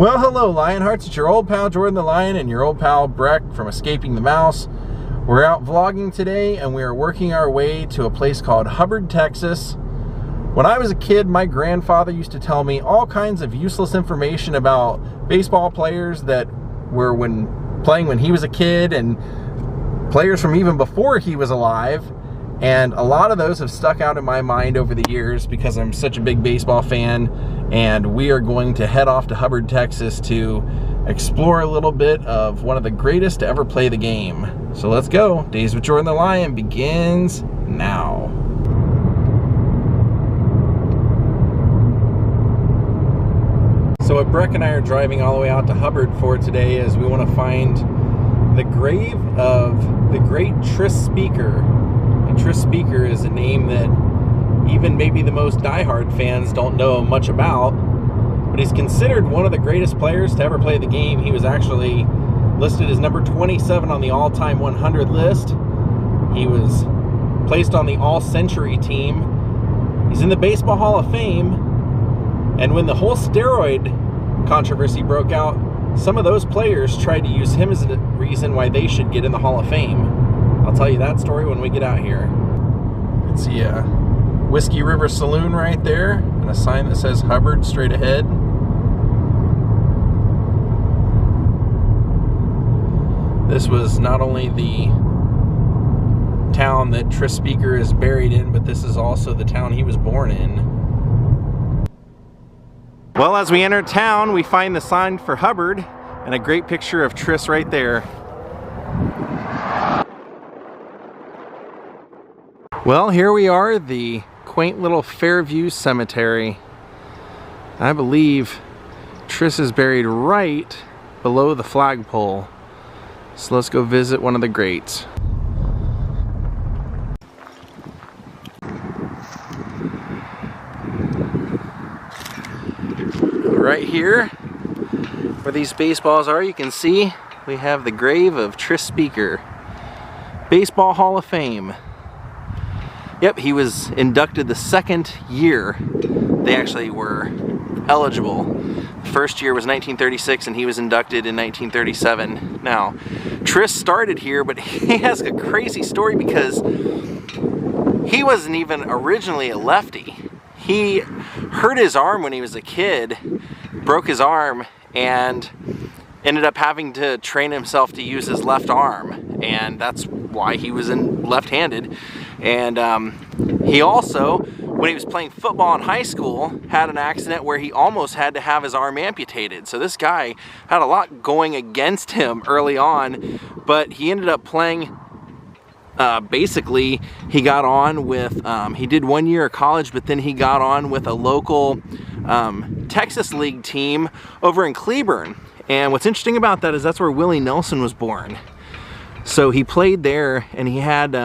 Well, hello Lionhearts, it's your old pal Jordan the Lion and your old pal Breck from Escaping the Mouse. We're out vlogging today and we are working our way to a place called Hubbard, Texas. When I was a kid, my grandfather used to tell me all kinds of useless information about baseball players that were playing when he was a kid and players from even before he was alive. And a lot of those have stuck out in my mind over the years because I'm such a big baseball fan. And we are going to head off to Hubbard, Texas to explore a little bit of one of the greatest to ever play the game. So let's go. Daze with Jordan the Lion begins now. So what Breck and I are driving all the way out to Hubbard for today is we want to find the grave of the great TRIS speaker. And TRIS speaker is a name that even maybe the most diehard fans don't know much about, but he's considered one of the greatest players to ever play the game. He was actually listed as number 27 on the all-time 100 list. He was placed on the all-century team. He's in the Baseball Hall of Fame, and when the whole steroid controversy broke out, some of those players tried to use him as a reason why they should get in the Hall of Fame. I'll tell you that story when we get out here. Let's see, Whiskey River Saloon right there, and a sign that says Hubbard straight ahead. This was not only the town that TRIS speaker is buried in, but this is also the town he was born in. Well, as we enter town, we find the sign for Hubbard and a great picture of TRIS right there. Well, here we are, the quaint little Fairview Cemetery. I believe TRIS is buried right below the flagpole. So let's go visit one of the greats. Right here, where these baseballs are, you can see we have the grave of TRIS speaker. Baseball Hall of Fame. Yep, he was inducted the second year they actually were eligible. The first year was 1936 and he was inducted in 1937. Now, TRIS started here, but he has a crazy story because he wasn't even originally a lefty. He hurt his arm when he was a kid, broke his arm, and ended up having to train himself to use his left arm. And that's why he was left-handed. And he also, when he was playing football in high school, had an accident where he almost had to have his arm amputated. So this guy had a lot going against him early on, but he ended up playing, basically, he got on with, he did 1 year of college, but then he got on with a local Texas League team over in Cleburne. And what's interesting about that is that's where Willie Nelson was born. So he played there, and he had,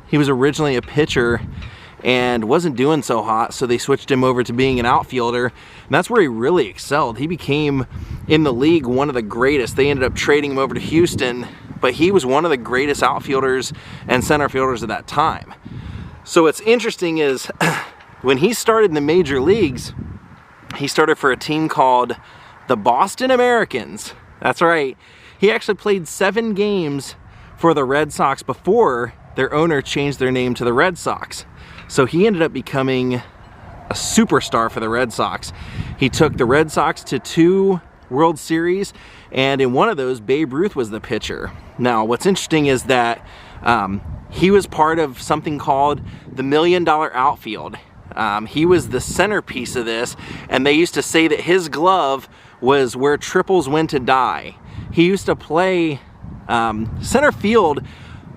he was originally a pitcher and wasn't doing so hot, so they switched him over to being an outfielder, and that's where he really excelled. He became, in the league, one of the greatest. They ended up trading him over to Houston, but he was one of the greatest outfielders and center fielders at that time. So what's interesting is, when he started in the major leagues, he started for a team called the Boston Americans. That's right. He actually played 7 games for the Red Sox before their owner changed their name to the Red Sox. So he ended up becoming a superstar for the Red Sox. He took the Red Sox to 2 World Series, and in one of those, Babe Ruth was the pitcher. Now, what's interesting is that he was part of something called the $1 Million Outfield. He was the centerpiece of this, and they used to say that his glove was where triples went to die. He used to play center field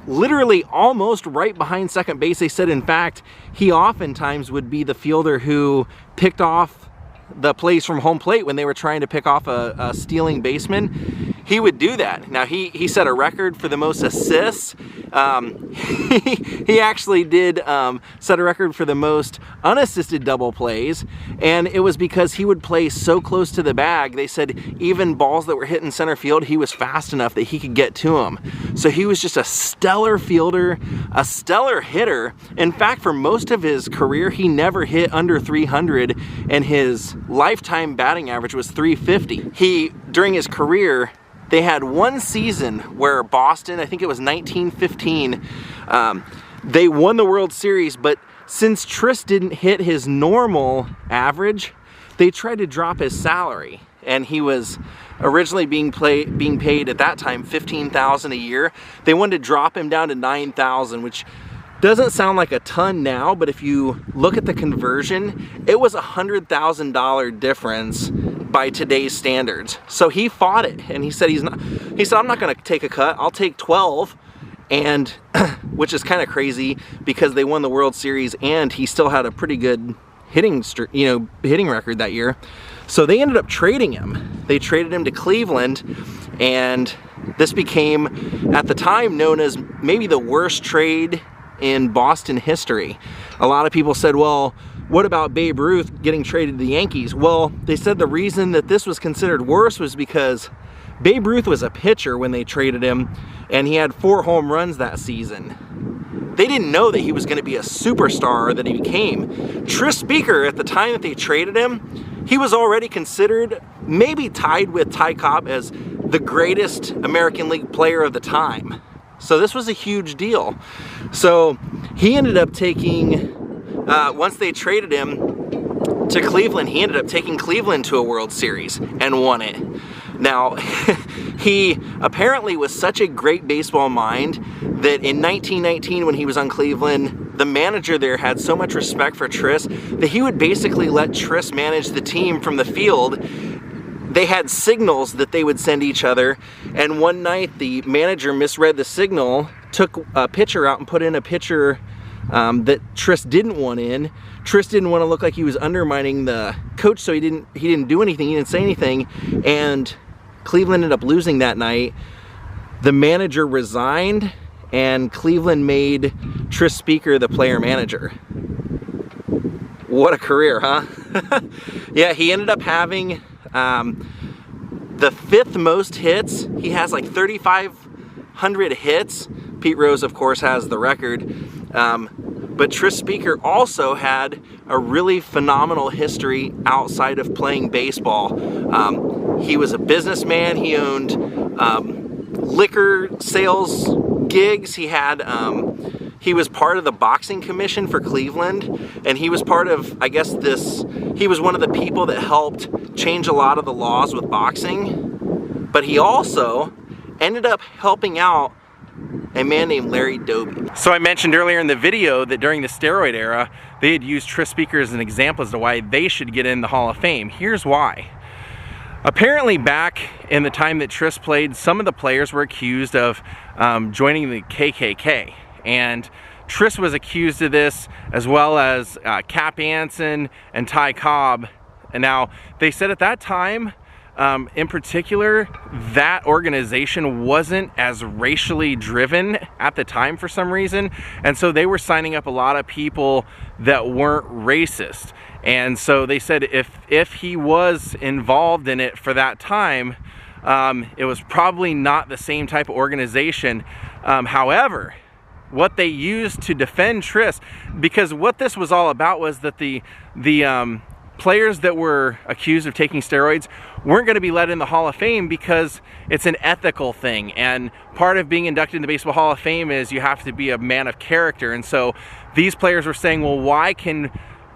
literally almost right behind second base. They said, in fact, he oftentimes would be the fielder who picked off the plays from home plate when they were trying to pick off a stealing baseman. he would do that. Now he set a record for the most assists. He actually did set a record for the most unassisted double plays, and it was because he would play so close to the bag. They said even balls that were hit in center field, he was fast enough that he could get to them. So he was just a stellar fielder, a stellar hitter. In fact, for most of his career, he never hit under 300, and his lifetime batting average was 350. During his career, they had one season where Boston, I think it was 1915, they won the World Series, but since TRIS didn't hit his normal average, they tried to drop his salary. And he was originally being paid at that time $15,000 a year. They wanted to drop him down to $9,000, which doesn't sound like a ton now, but if you look at the conversion, it was a $100,000 difference by today's standards. So he fought it, and he said I'm not going to take a cut. I'll take 12, and which is kind of crazy because they won the World Series and he still had a pretty good hitting record that year. So they ended up trading him. They traded him to Cleveland, and this became at the time known as maybe the worst trade in Boston history. A lot of people said, well, what about Babe Ruth getting traded to the Yankees? Well, they said the reason that this was considered worse was because Babe Ruth was a pitcher when they traded him, and he had 4 home runs that season. They didn't know that he was going to be a superstar that he became. TRIS Speaker, at the time that they traded him, he was already considered, maybe tied with Ty Cobb, as the greatest American League player of the time. So this was a huge deal. So he ended up taking, once they traded him to Cleveland, he ended up taking Cleveland to a World Series and won it. Now, he apparently was such a great baseball mind that in 1919, when he was on Cleveland, the manager there had so much respect for TRIS that he would basically let TRIS manage the team from the field. They had signals that they would send each other, and one night the manager misread the signal, took a pitcher out and put in a pitcher that TRIS didn't want in. TRIS didn't want to look like he was undermining the coach, so he didn't do anything, he didn't say anything, and Cleveland ended up losing that night. The manager resigned, and Cleveland made TRIS Speaker the player manager. What a career, huh? Yeah, he ended up having the 5th most hits. He has like 3,500 hits. Pete Rose, of course, has the record. But TRIS Speaker also had a really phenomenal history outside of playing baseball. He was a businessman. He owned liquor sales gigs. He had he was part of the boxing commission for Cleveland, and he was part of, I guess, he was one of the people that helped change a lot of the laws with boxing. But he also ended up helping out a man named Larry Doby. So I mentioned earlier in the video that during the steroid era, they had used TRIS Speaker as an example as to why they should get in the Hall of Fame. Here's why. Apparently back in the time that TRIS played, some of the players were accused of joining the KKK. And TRIS was accused of this, as well as Cap Anson and Ty Cobb. And now, they said at that time, in particular, that organization wasn't as racially driven at the time for some reason, and so they were signing up a lot of people that weren't racist. And so they said if he was involved in it for that time, it was probably not the same type of organization. However, what they used to defend TRIS, because what this was all about was that the players that were accused of taking steroids weren't going to be let in the Hall of Fame because it's an ethical thing, and part of being inducted in the Baseball Hall of Fame is you have to be a man of character. And so these players were saying, well, why can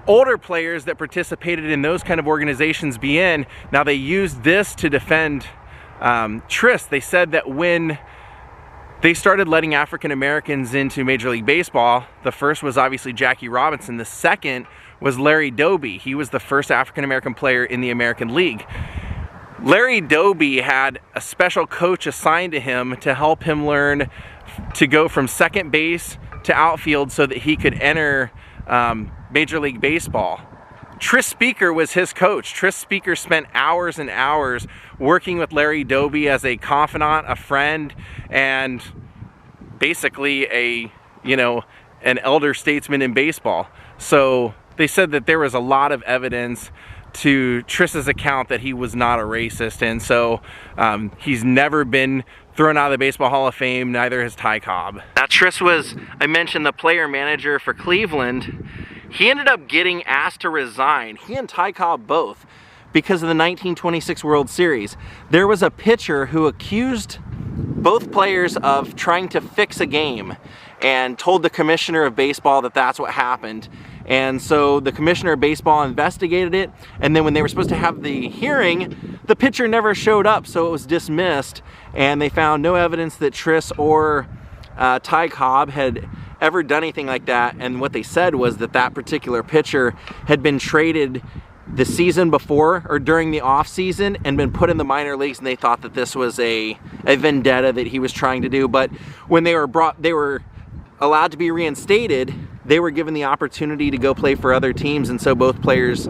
older players that participated in those kind of organizations be in? Now they used this to defend TRIS. They said that when they started letting African Americans into Major League Baseball, the first was obviously Jackie Robinson. The second was Larry Doby. He was the first African American player in the American League. Larry Doby had a special coach assigned to him to help him learn to go from second base to outfield so that he could enter Major League Baseball. TRIS Speaker was his coach. TRIS Speaker spent hours and hours working with Larry Doby as a confidant, a friend, and basically an elder statesman in baseball. So they said that there was a lot of evidence to Tris's account that he was not a racist, and so he's never been thrown out of the Baseball Hall of Fame, neither has Ty Cobb. Now Tris was, I mentioned, the player manager for Cleveland. He ended up getting asked to resign, he and Ty Cobb both, because of the 1926 World Series. There was a pitcher who accused both players of trying to fix a game and told the commissioner of baseball that that's what happened. And so the commissioner of baseball investigated it, and then when they were supposed to have the hearing, the pitcher never showed up, so it was dismissed, and they found no evidence that Tris or Ty Cobb had ever done anything like that. And what they said was that that particular pitcher had been traded the season before or during the off season and been put in the minor leagues, and they thought that this was a vendetta that he was trying to do. But when they were allowed to be reinstated, they were given the opportunity to go play for other teams, and so both players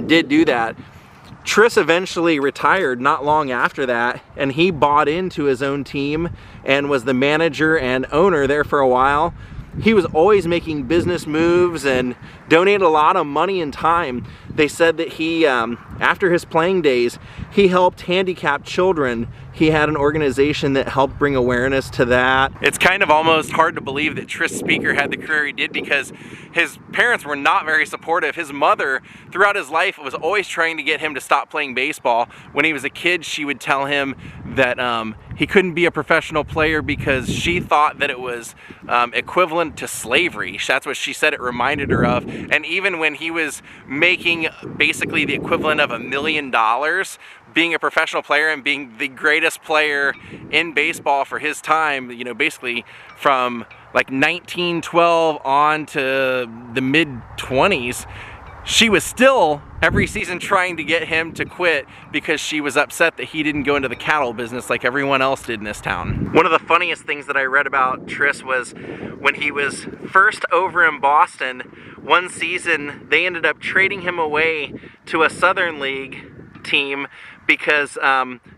did do that. Tris eventually retired not long after that, and he bought into his own team and was the manager and owner there for a while. He was always making business moves and donated a lot of money and time. They said that he, after his playing days, he helped handicapped children. He had an organization that helped bring awareness to that. It's kind of almost hard to believe that TRIS Speaker had the career he did, because his parents were not very supportive. His mother, throughout his life, was always trying to get him to stop playing baseball. When he was a kid, she would tell him that he couldn't be a professional player because she thought that it was equivalent to slavery. That's what she said it reminded her of. And even when he was making basically the equivalent of $1 million, being a professional player and being the greatest player in baseball for his time, you know, basically from like 1912 on to the mid-20s, she was still every season trying to get him to quit because she was upset that he didn't go into the cattle business like everyone else did in this town. One of the funniest things that I read about Tris was when he was first over in Boston, one season they ended up trading him away to a Southern League team because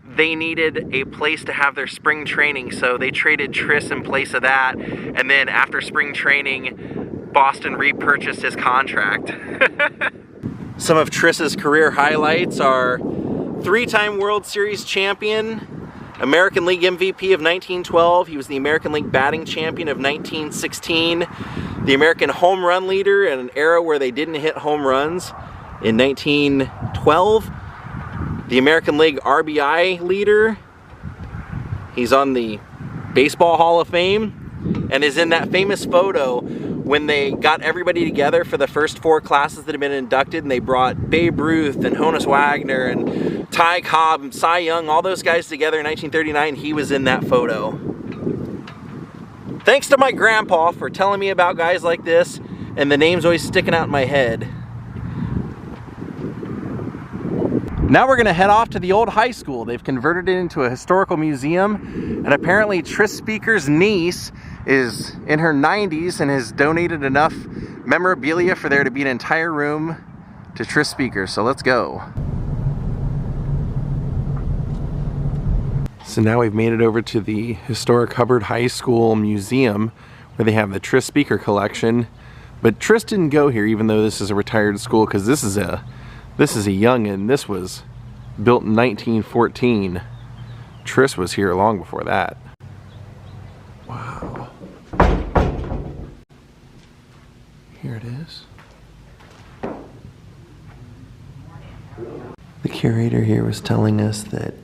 they needed a place to have their spring training, so they traded Tris in place of that, and then after spring training, Boston repurchased his contract. Some of Tris's career highlights are three-time World Series champion, American League MVP of 1912, he was the American League batting champion of 1916, the American home run leader in an era where they didn't hit home runs in 1912, the American League RBI leader. He's on the Baseball Hall of Fame and is in that famous photo when they got everybody together for the first 4 classes that had been inducted, and they brought Babe Ruth and Honus Wagner and Ty Cobb and Cy Young, all those guys together in 1939. He was in that photo. Thanks to my grandpa for telling me about guys like this, and the name's always sticking out in my head. Now we're gonna head off to the old high school. They've converted it into a historical museum, and apparently TRIS Speaker's niece is in her 90s and has donated enough memorabilia for there to be an entire room to TRIS Speaker. So let's go. So now we've made it over to the historic Hubbard High School Museum where they have the TRIS Speaker collection. But Tris didn't go here, even though this is a retired school, because this is a youngin'. This was built in 1914. Tris was here long before that. Wow. Here it is. The curator here was telling us that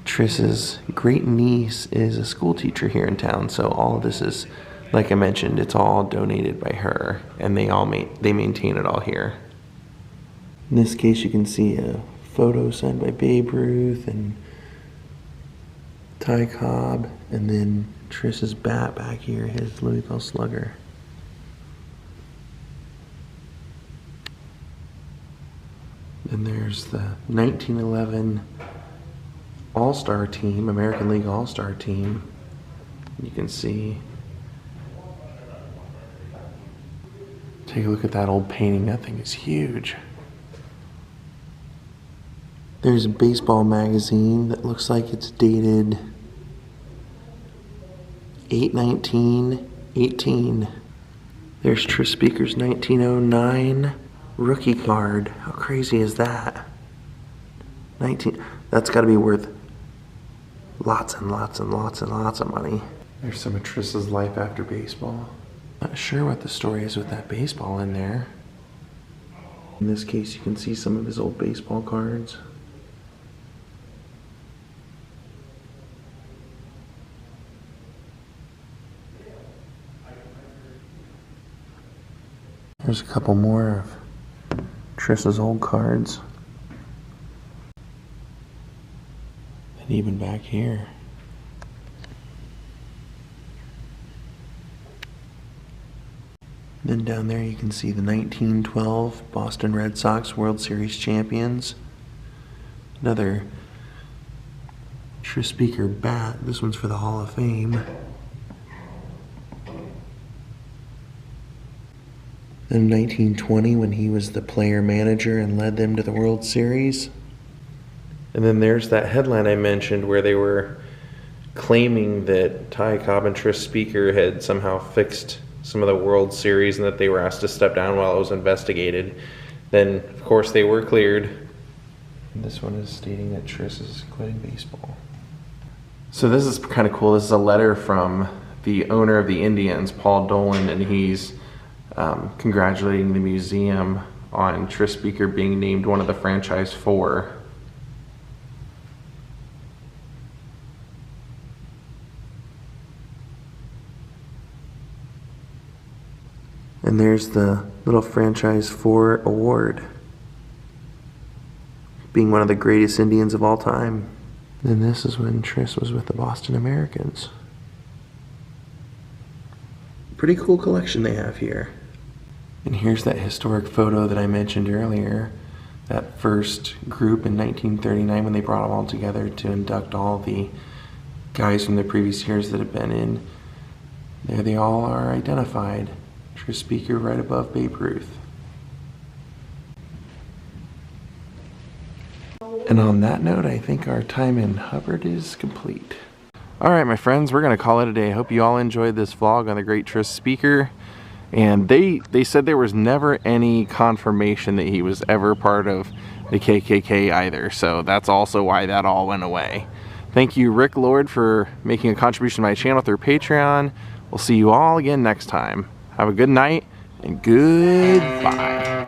Tris's great niece is a school teacher here in town, so all of this is, like I mentioned, it's all donated by her, and they maintain it all here. In this case, you can see a photo signed by Babe Ruth and Ty Cobb, and then Tris's bat back here, his Louisville Slugger. Then there's the 1911 All-Star team, American League All-Star team. You can see. Take a look at that old painting. That thing is huge. There's a baseball magazine that looks like it's dated 8/19/18. There's TRIS Speaker's 1909 rookie card. How crazy is that? That's got to be worth lots and lots and lots and lots of money. There's some of TRIS's life after baseball. Not sure what the story is with that baseball in there. In this case, you can see some of his old baseball cards. There's a couple more of TRIS's old cards. And even back here. Then down there you can see the 1912 Boston Red Sox World Series champions. Another TRIS Speaker bat. This one's for the Hall of Fame. In 1920 when he was the player manager and led them to the World Series. And then there's that headline I mentioned where they were claiming that Ty Cobb and TRIS Speaker had somehow fixed some of the World Series and that they were asked to step down while it was investigated. Then, of course, they were cleared. And this one is stating that TRIS is quitting baseball. So this is kind of cool. This is a letter from the owner of the Indians, Paul Dolan, and he's congratulating the museum on TRIS Speaker being named one of the franchise 4. And there's the little franchise 4 award, being one of the greatest Indians of all time. And this is when TRIS was with the Boston Americans. Pretty cool collection they have here. And here's that historic photo that I mentioned earlier, that first group in 1939 when they brought them all together to induct all the guys from the previous years that have been in. There they all are identified. TRIS Speaker right above Babe Ruth. And on that note, I think our time in Hubbard is complete. Alright my friends, we're going to call it a day. I hope you all enjoyed this vlog on the great TRIS Speaker. And they said there was never any confirmation that he was ever part of the KKK either. So that's also why that all went away. Thank you Rick Lord for making a contribution to my channel through Patreon. We'll see you all again next time. Have a good night and goodbye.